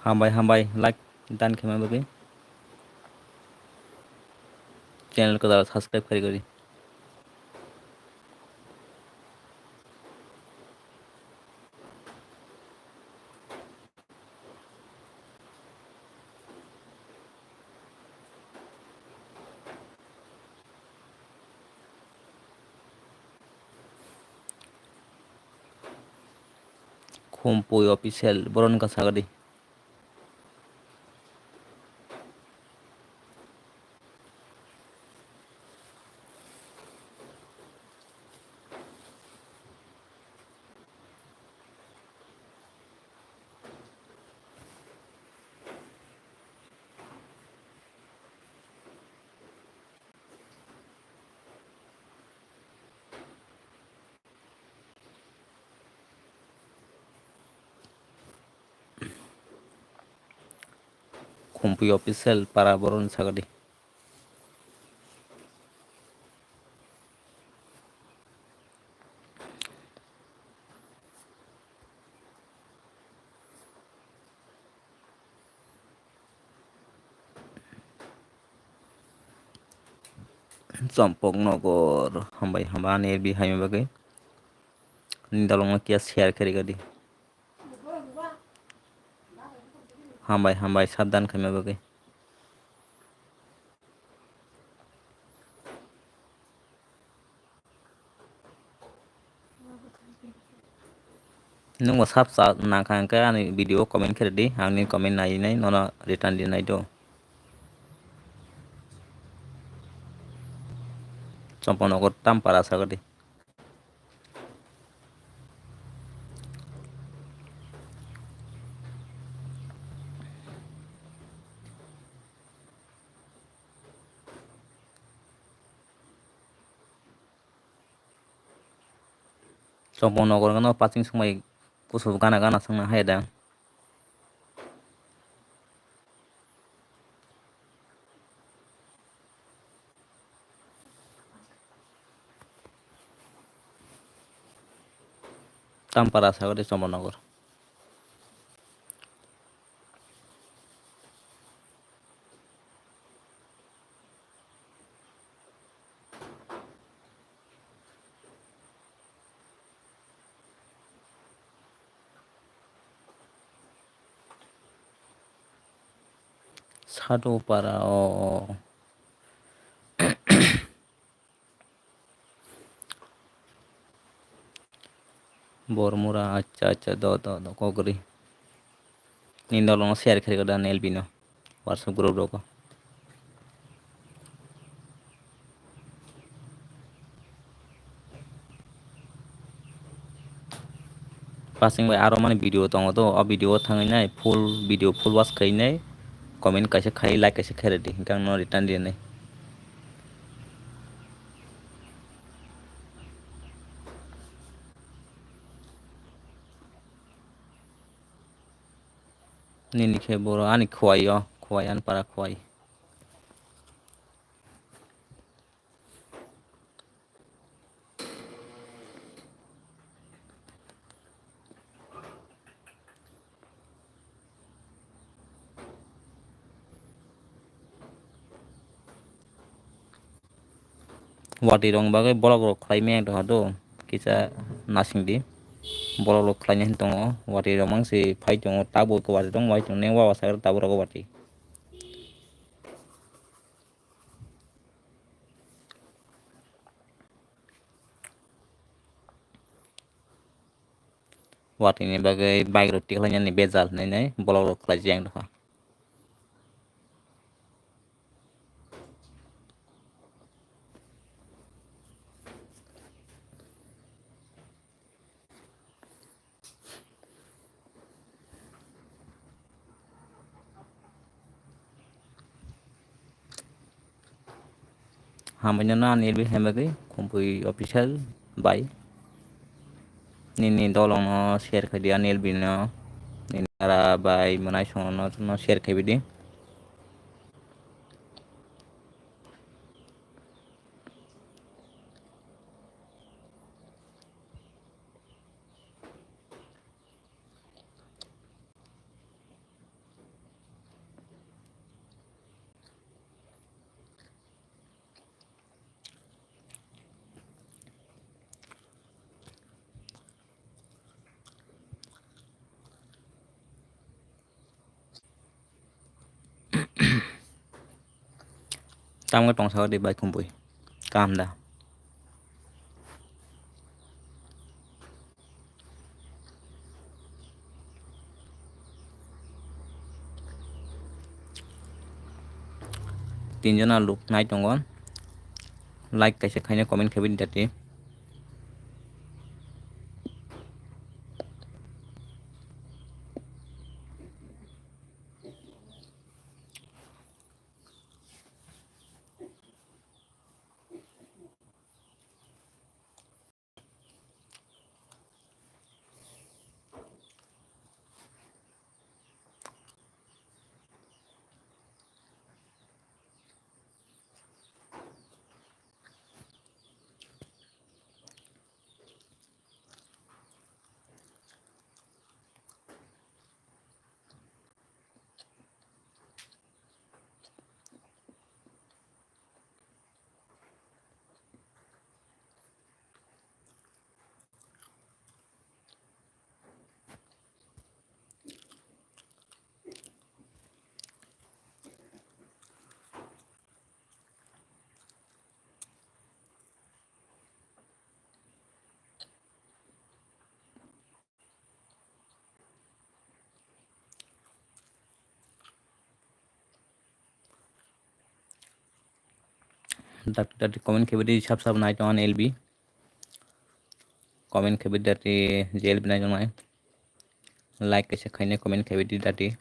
हामबाय लाइक दान खेमा बगे चैनल को दादा सब्सक्राइब करी करी Kumpuy official boron ka sagadi Kumpuy official para boron sagadi Sampok nogor hamba nerbi haime bage nindalong kia share kari gadi hambai sabdan kame bage nungwa sab sa nakangka ani video comment kari di angni comment nai nai nona return di nai do Sampok nogor tampara sagadi Sampok nogor gana pacing sumai kusuf gana sangna haida tampara sagadi Sampok nogor sado para bormura acha do kogri nindalong share kari gada nelbino WhatsApp group roko passing by aro mane video tongo to a video thangai nai full video full watch kai nai comment kaisa khai like kaisa khai di hingkang no return di nai nini khe boro ani khwai an para khwai wati rong bagai bolok rok khlai me do hado kisa nasing di bolok rok khlai hin tongo wati rok mangsi phai tongo tabo ko wati tong wai tong ne wa sagar tabo rok wati wati ni bagai bike rok tikhlai ni bezal nai bolok rok khlai jeng do hamanya na nirbi hembagai kumpui official bai nini dolong no share khai dia nelbi no nini ara bai manai song no share khai bidi Tama tong sa di bai kumpui. Kam da. Tinjana look nai tongon. Like kaisa khaina comment khabin dati. Dati comment khabidi sab sab nai tongon LB. Comment khabidi dati JLB nai tongon. Like kaisa khaina comment khabidi dati.